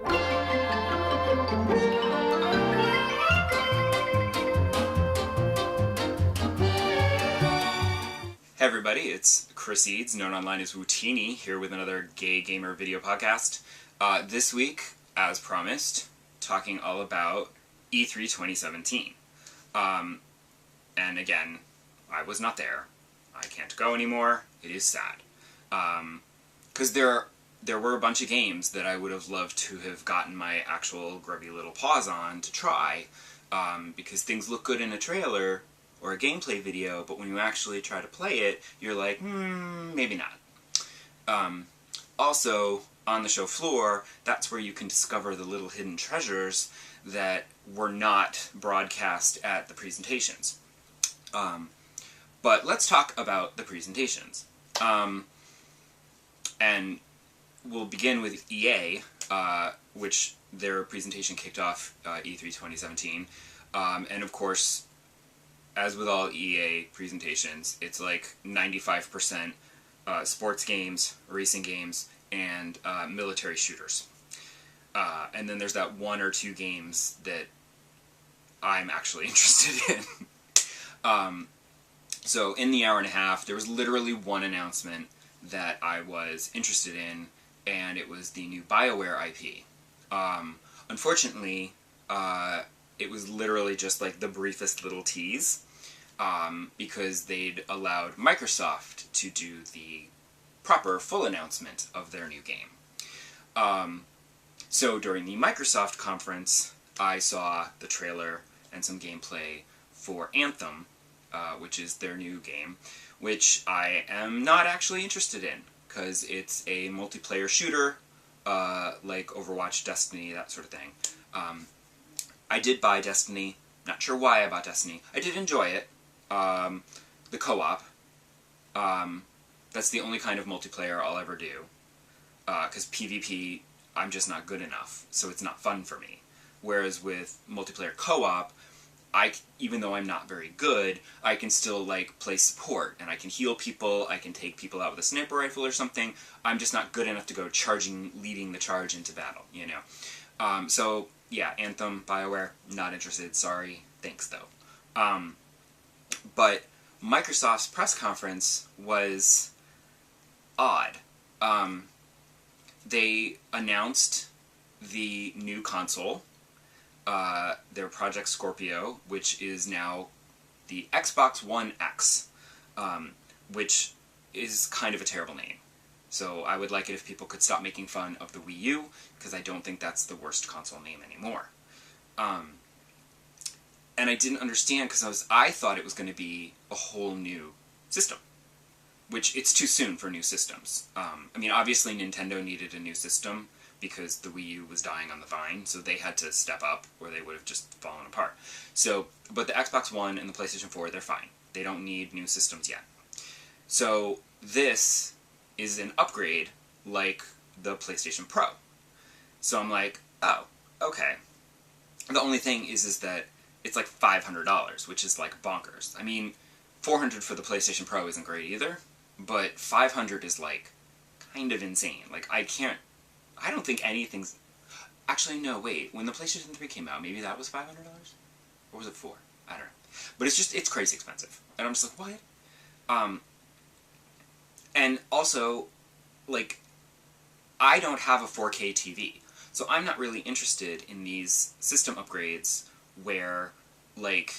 Hey everybody, it's Chris Eads, known online as Wootini, here with another Gay Gamer video podcast. This week, as promised, talking all about E3 2017. And again, I was not there. I can't go anymore. It is sad. Because there were a bunch of games that I would have loved to have gotten my actual grubby little paws on to try, because things look good in a trailer or a gameplay video, but when you actually try to play it, you're like, maybe not. Also, on the show floor, that's where you can discover the little hidden treasures that were not broadcast at the presentations. But let's talk about the presentations. And we'll begin with EA, which their presentation kicked off E3 2017. And of course, as with all EA presentations, it's like 95% sports games, racing games, and military shooters. And then there's that one or two games that I'm actually interested in. So in the hour and a half, there was literally one announcement that I was interested in, and it was the new BioWare IP. Unfortunately, it was literally just like the briefest little tease, because they'd allowed Microsoft to do the proper full announcement of their new game. So during the Microsoft conference, I saw the trailer and some gameplay for Anthem, which is their new game, which I am not actually interested in, because it's a multiplayer shooter, like Overwatch, Destiny, that sort of thing. I did buy Destiny. Not sure why I bought Destiny. I did enjoy it. The co-op. That's the only kind of multiplayer I'll ever do. Because PvP, I'm just not good enough, so it's not fun for me. Whereas with multiplayer co-op, even though I'm not very good, I can still like play support, and I can heal people, I can take people out with a sniper rifle or something. I'm just not good enough to go leading the charge into battle, you know. So yeah, Anthem, BioWare, not interested, sorry, thanks though. But Microsoft's press conference was odd. They announced the new console, their Project Scorpio, which is now the Xbox One X, which is kind of a terrible name. So I would like it if people could stop making fun of the Wii U, because I don't think that's the worst console name anymore. And I didn't understand, because I thought it was going to be a whole new system, which it's too soon for new systems. I mean, obviously Nintendo needed a new system, because the Wii U was dying on the vine, so they had to step up, or they would have just fallen apart. So, but the Xbox One and the PlayStation 4, they're fine. They don't need new systems yet. So this is an upgrade like the PlayStation Pro. So I'm like, oh, okay. The only thing is that it's like $500, which is like bonkers. I mean, $400 for the PlayStation Pro isn't great either, but $500 is like kind of insane. Like I don't think anything's... Actually, no, wait. When the PlayStation 3 came out, maybe that was $500? Or was it $400? I don't know. But it's crazy expensive. And I'm just like, what? And also, like, I don't have a 4K TV. So I'm not really interested in these system upgrades where, like,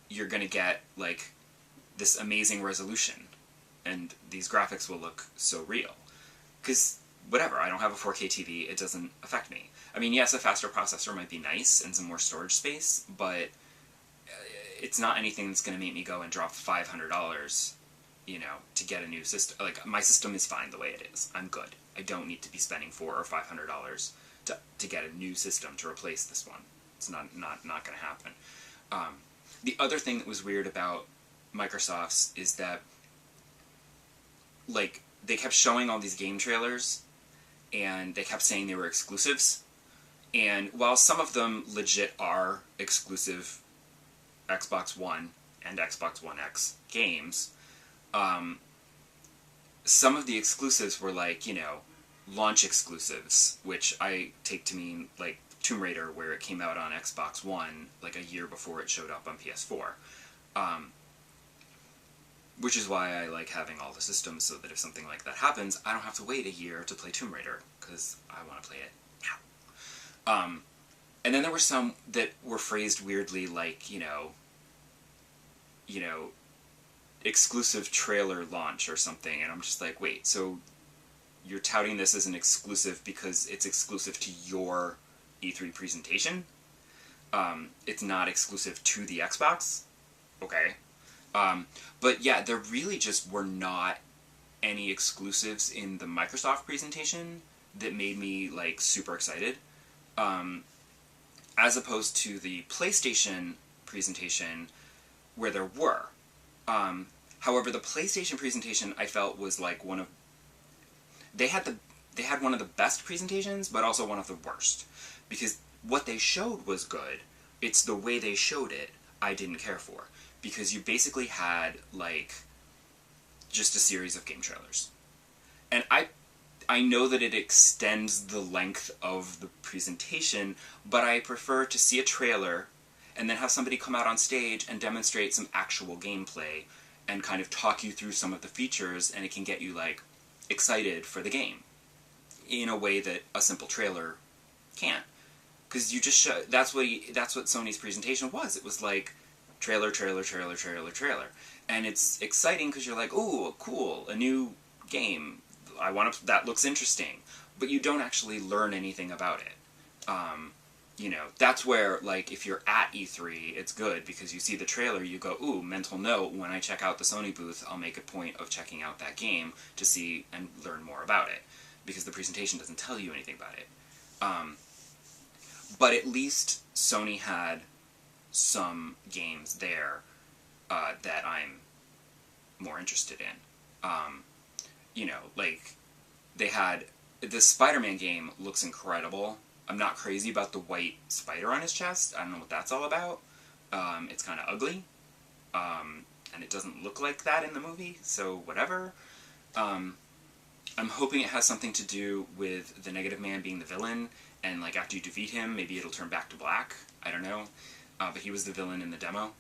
you're gonna get, like, this amazing resolution. And these graphics will look so real. Because... whatever, I don't have a 4K TV, it doesn't affect me. I mean, yes, a faster processor might be nice, and some more storage space, but it's not anything that's going to make me go and drop $500, you know, to get a new system. Like, my system is fine the way it is. I'm good. I don't need to be spending $400 or $500 to get a new system to replace this one. It's not going to happen. The other thing that was weird about Microsoft's is that, like, they kept showing all these game trailers, and they kept saying they were exclusives. And while some of them legit are exclusive Xbox One and Xbox One X games, some of the exclusives were like, you know, launch exclusives, which I take to mean like Tomb Raider, where it came out on Xbox One like a year before it showed up on PS4. Um, which is why I like having all the systems, so that if something like that happens, I don't have to wait a year to play Tomb Raider, because I want to play it now. And then there were some that were phrased weirdly, like, exclusive trailer launch or something, and I'm just like, wait, so you're touting this as an exclusive because it's exclusive to your E3 presentation? It's not exclusive to the Xbox? Okay. But yeah, there really just were not any exclusives in the Microsoft presentation that made me, like, super excited. As opposed to the PlayStation presentation, where there were. However, the PlayStation presentation, I felt, was like one of... They had one of the best presentations, but also one of the worst. Because what they showed was good. It's the way they showed it I didn't care for. Because you basically had, like, just a series of game trailers. And I know that it extends the length of the presentation, but I prefer to see a trailer and then have somebody come out on stage and demonstrate some actual gameplay and kind of talk you through some of the features, and it can get you, like, excited for the game in a way that a simple trailer can't. Because you just show... That's what Sony's presentation was. It was like trailer, trailer, trailer, trailer, trailer. And it's exciting because you're like, ooh, cool, a new game. That looks interesting. But you don't actually learn anything about it. That's where, like, if you're at E3, it's good, because you see the trailer, you go, ooh, mental note, when I check out the Sony booth, I'll make a point of checking out that game to see and learn more about it, because the presentation doesn't tell you anything about it. But at least Sony had some games there that I'm more interested in. Like, they had... The Spider-Man game looks incredible. I'm not crazy about the white spider on his chest. I don't know what that's all about. It's kind of ugly. And it doesn't look like that in the movie, so whatever. I'm hoping it has something to do with the Negative Man being the villain, and, like, after you defeat him, maybe it'll turn back to black. I don't know. But he was the villain in the demo.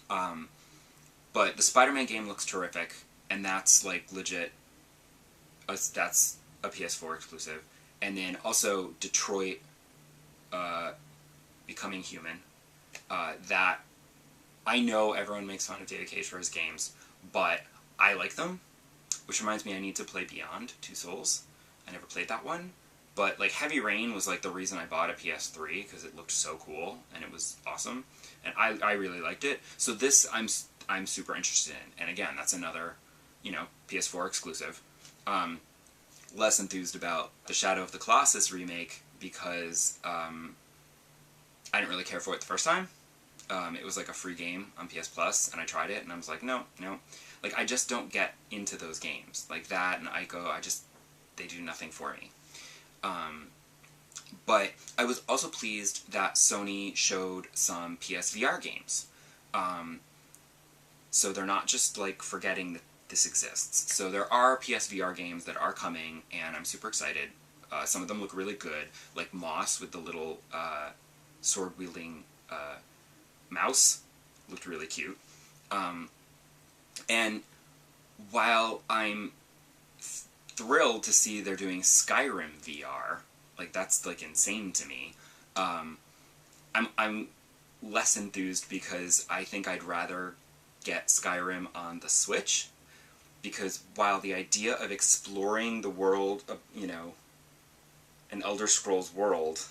But the Spider-Man game looks terrific, and that's, like, legit. That's a PS4 exclusive. And then also Detroit Becoming Human. That, I know everyone makes fun of David Cage for his games, but I like them. Which reminds me, I need to play Beyond Two Souls. I never played that one. But, like, Heavy Rain was, like, the reason I bought a PS3, because it looked so cool, and it was awesome. And I really liked it. So this, I'm super interested in. And again, that's another, PS4 exclusive. Less enthused about the Shadow of the Colossus remake, because I didn't really care for it the first time. It was like a free game on PS Plus, and I tried it, and I was like, no. Like, I just don't get into those games. Like that and Ico, they do nothing for me. But I was also pleased that Sony showed some PSVR games. So they're not just, like, forgetting that this exists. So there are PSVR games that are coming, and I'm super excited. Some of them look really good, like Moss with the little sword-wielding mouse. Looked really cute. And while I'm thrilled to see they're doing Skyrim VR, like, that's, like, insane to me, I'm less enthused because I think I'd rather get Skyrim on the Switch, because while the idea of exploring the world of, an Elder Scrolls world,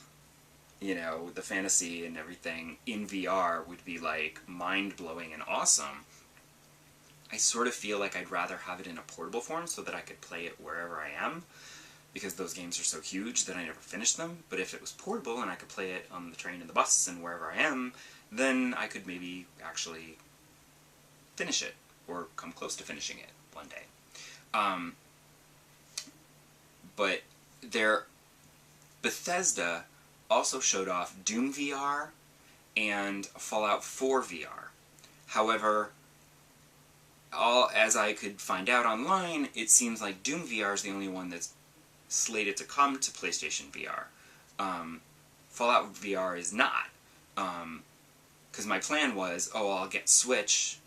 the fantasy and everything in VR would be, like, mind-blowing and awesome, I sort of feel like I'd rather have it in a portable form so that I could play it wherever I am, because those games are so huge that I never finished them. But if it was portable and I could play it on the train and the bus and wherever I am, then I could maybe actually finish it, or come close to finishing it one day. But Bethesda also showed off Doom VR and Fallout 4 VR. However, as I could find out online, it seems like Doom VR is the only one that's slated to come to PlayStation VR. Fallout VR is not. Because my plan was, oh, I'll get Skyrim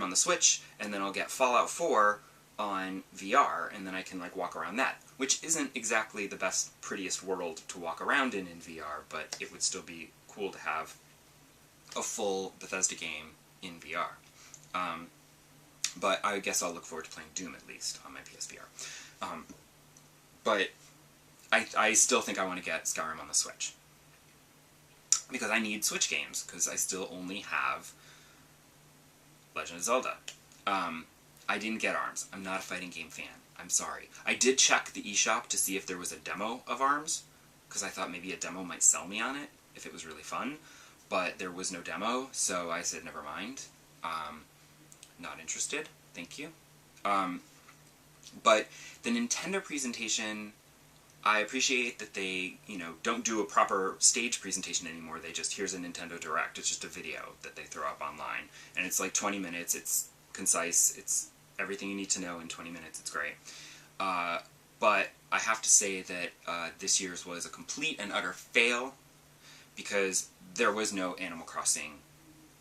on the Switch, and then I'll get Fallout 4 on VR, and then I can like walk around that. Which isn't exactly the best, prettiest world to walk around in VR, but it would still be cool to have a full Bethesda game in VR. But I guess I'll look forward to playing Doom at least on my PSVR. But I still think I want to get Skyrim on the Switch. Because I need Switch games, because I still only have Legend of Zelda. I didn't get ARMS. I'm not a fighting game fan. I'm sorry. I did check the eShop to see if there was a demo of ARMS, because I thought maybe a demo might sell me on it, if it was really fun. But there was no demo, so I said never mind. Not interested. Thank you. But the Nintendo presentation, I appreciate that they, don't do a proper stage presentation anymore. They just, here's a Nintendo Direct. It's just a video that they throw up online. And it's like 20 minutes. It's concise. It's everything you need to know in 20 minutes. It's great. But I have to say that this year's was a complete and utter fail because there was no Animal Crossing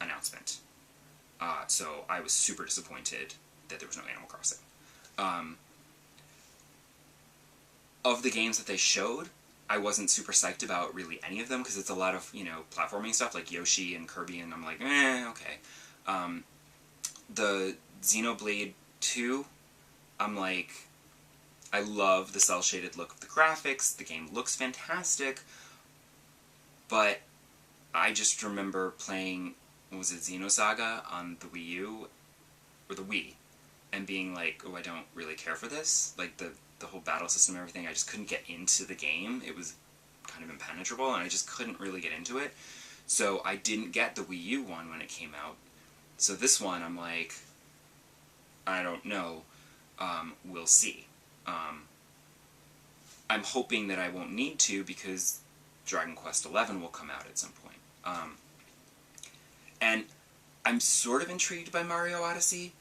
announcement. So I was super disappointed that there was no Animal Crossing. Of the games that they showed, I wasn't super psyched about really any of them, because it's a lot of, platforming stuff, like Yoshi and Kirby, and I'm like, okay. The Xenoblade 2, I'm like, I love the cel-shaded look of the graphics, the game looks fantastic, but I just remember playing, what was it, Xenosaga on the Wii U, or the Wii, and being like, oh, I don't really care for this, like, the whole battle system and everything, I just couldn't get into the game. It was kind of impenetrable, and I just couldn't really get into it. So I didn't get the Wii U one when it came out. So this one, I'm like, I don't know. We'll see. I'm hoping that I won't need to, because Dragon Quest XI will come out at some point. And I'm sort of intrigued by Mario Odyssey,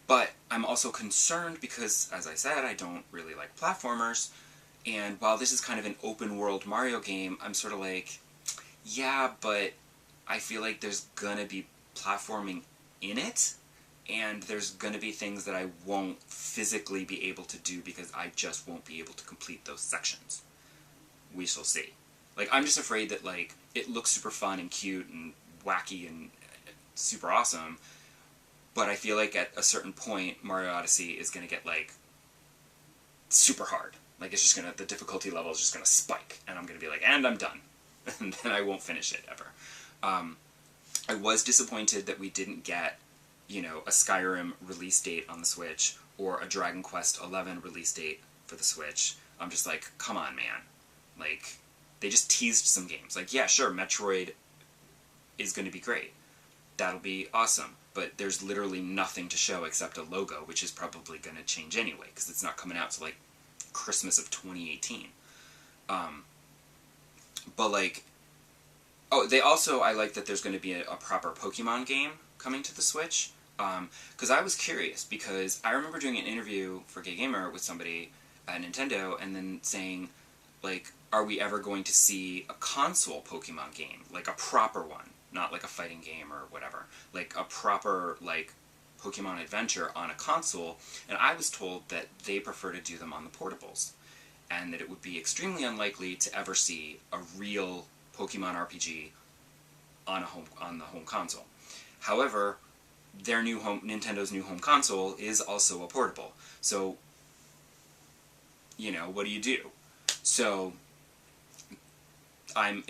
but I'm also concerned because, as I said, I don't really like platformers, and while this is kind of an open-world Mario game, I'm sort of like, yeah, but I feel like there's gonna be platforming in it, and there's gonna be things that I won't physically be able to do because I just won't be able to complete those sections. We shall see. Like, I'm just afraid that, like, it looks super fun and cute and wacky and super awesome, but I feel like at a certain point, Mario Odyssey is going to get, like, super hard. Like, it's just going to, the difficulty level is just going to spike, and I'm going to be like, and I'm done. And then I won't finish it, ever. I was disappointed that we didn't get, a Skyrim release date on the Switch, or a Dragon Quest XI release date for the Switch. I'm just like, come on, man. Like, they just teased some games. Like, yeah, sure, Metroid is going to be great. That'll be awesome. But there's literally nothing to show except a logo, which is probably going to change anyway, because it's not coming out till, like, Christmas of 2018. But, like, oh, they also, I like that there's going to be a proper Pokemon game coming to the Switch, because I was curious, because I remember doing an interview for Gay Gamer with somebody at Nintendo, and then saying, like, are we ever going to see a console Pokemon game, like a proper one? Not like a fighting game or whatever. Like a proper, like, Pokemon adventure on a console. And I was told that they prefer to do them on the portables. And that it would be extremely unlikely to ever see a real Pokemon RPG on the home console. However, Nintendo's new home console is also a portable. So, what do you do? So, I'm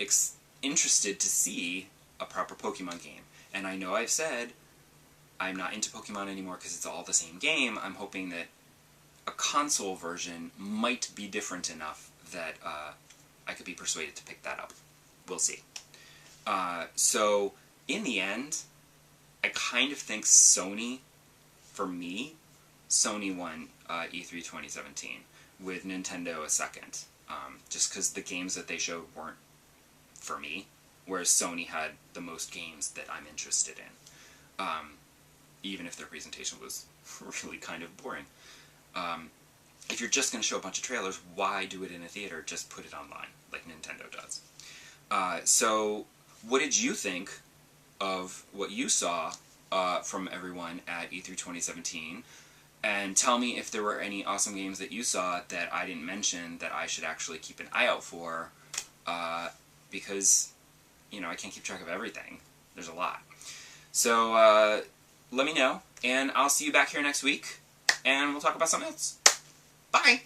interested to see a proper Pokemon game. And I know I've said I'm not into Pokemon anymore because it's all the same game. I'm hoping that a console version might be different enough that I could be persuaded to pick that up. We'll see. So, in the end, I kind of think Sony, for me, Sony won E3 2017, with Nintendo a second. Just because the games that they showed weren't for me, whereas Sony had the most games that I'm interested in, even if their presentation was really kind of boring. if you're just going to show a bunch of trailers, why do it in a theater? Just put it online, like Nintendo does. So, what did you think of what you saw from everyone at E3 2017? And tell me if there were any awesome games that you saw that I didn't mention that I should actually keep an eye out for, because, you know, I can't keep track of everything. There's a lot. So, let me know, and I'll see you back here next week, and we'll talk about something else. Bye!